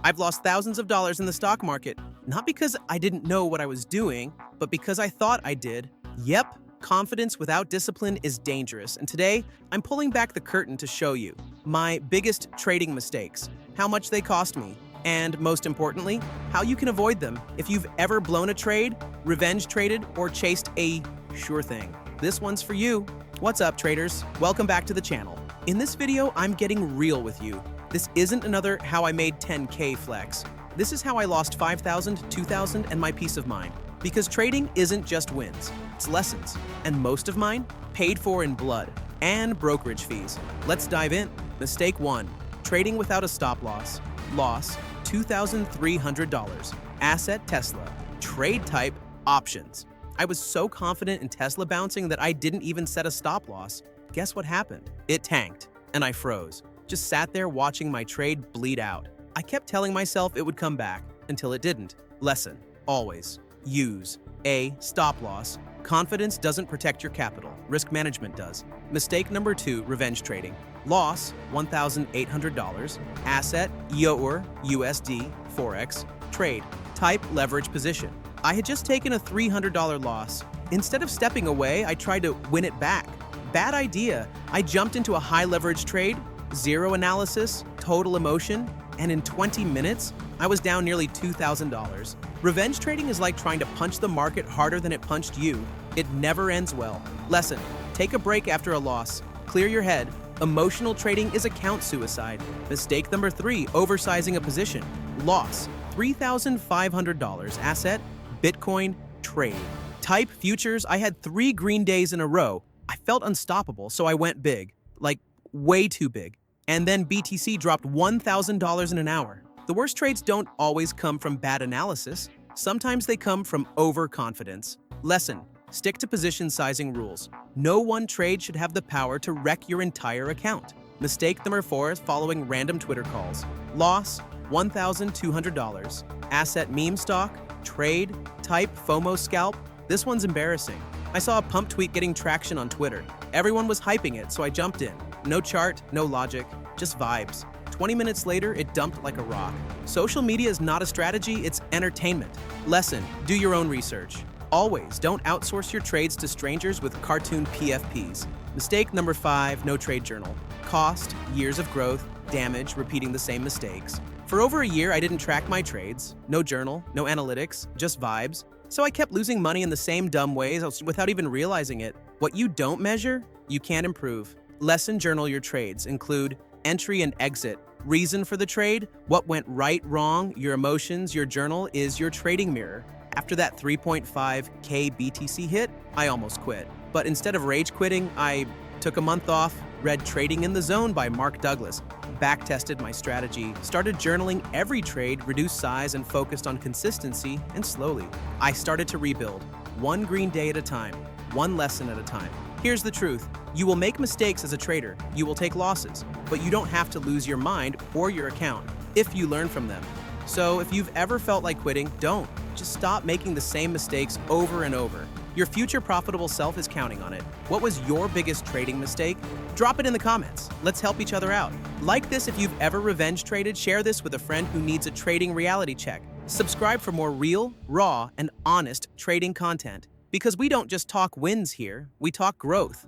I've lost thousands of dollars in the stock market, not because I didn't know what I was doing, but because I thought I did. Yep, confidence without discipline is dangerous, and today I'm pulling back the curtain to show you my biggest trading mistakes, how much they cost me, and most importantly, how you can avoid them if you've ever blown a trade, revenge traded, or chased a sure thing. This one's for you. What's up, traders? Welcome back to the channel. In this video, I'm getting real with you. This isn't another how I made 10K flex. This is how I lost 5,000, 2,000, and my peace of mind. Because trading isn't just wins, it's lessons. And most of mine paid for in blood and brokerage fees. Let's dive in. Mistake 1. Trading without a stop loss. Loss, $2,300. Asset Tesla. Trade type options. I was so confident in Tesla bouncing that I didn't even set a stop loss. Guess what happened? It tanked, and I froze. Just sat there watching my trade bleed out. I kept telling myself it would come back, until it didn't. Lesson: always use a stop loss. Confidence doesn't protect your capital, risk management does. Mistake number 2, revenge trading. Loss, $1,800. Asset, EUR, USD, Forex. Trade, type leverage position. I had just taken a $300 loss. Instead of stepping away, I tried to win it back. Bad idea. I jumped into a high leverage trade, zero analysis, total emotion, and in 20 minutes, I was down nearly $2,000. Revenge trading is like trying to punch the market harder than it punched you. It never ends well. Lesson: take a break after a loss. Clear your head. Emotional trading is account suicide. Mistake number 3, oversizing a position. Loss, $3,500. Asset, Bitcoin. Trade type futures. I had 3 green days in a row. I felt unstoppable, so I went big. Like, way too big. And then BTC dropped $1,000 in an hour. The worst trades don't always come from bad analysis. Sometimes they come from overconfidence. Lesson: stick to position sizing rules. No one trade should have the power to wreck your entire account. Mistake number 4 is following random Twitter calls. Loss, $1,200. Asset meme stock. Trade type FOMO scalp. This one's embarrassing. I saw a pump tweet getting traction on Twitter. Everyone was hyping it, so I jumped in. No chart, no logic, just vibes. 20 minutes later, it dumped like a rock. Social media is not a strategy, it's entertainment. Lesson: do your own research. Always don't outsource your trades to strangers with cartoon PFPs. Mistake number 5, no trade journal. Cost, years of growth, damage, repeating the same mistakes. For over a year, I didn't track my trades. No journal, no analytics, just vibes. So I kept losing money in the same dumb ways without even realizing it. What you don't measure, you can't improve. Lesson: journal your trades. Include entry and exit. Reason for the trade, what went right, wrong, your emotions. Your journal is your trading mirror. After that 3.5K BTC hit, I almost quit. But instead of rage quitting, I took a month off, read Trading in the Zone by Mark Douglas, back-tested my strategy, started journaling every trade, reduced size, and focused on consistency, and slowly, I started to rebuild. One green day at a time, one lesson at a time. Here's the truth: you will make mistakes as a trader, you will take losses, but you don't have to lose your mind or your account if you learn from them. So if you've ever felt like quitting, don't. Just stop making the same mistakes over and over. Your future profitable self is counting on it. What was your biggest trading mistake? Drop it in the comments. Let's help each other out. Like this if you've ever revenge traded. Share this with a friend who needs a trading reality check. Subscribe for more real, raw, and honest trading content. Because we don't just talk wins here, we talk growth.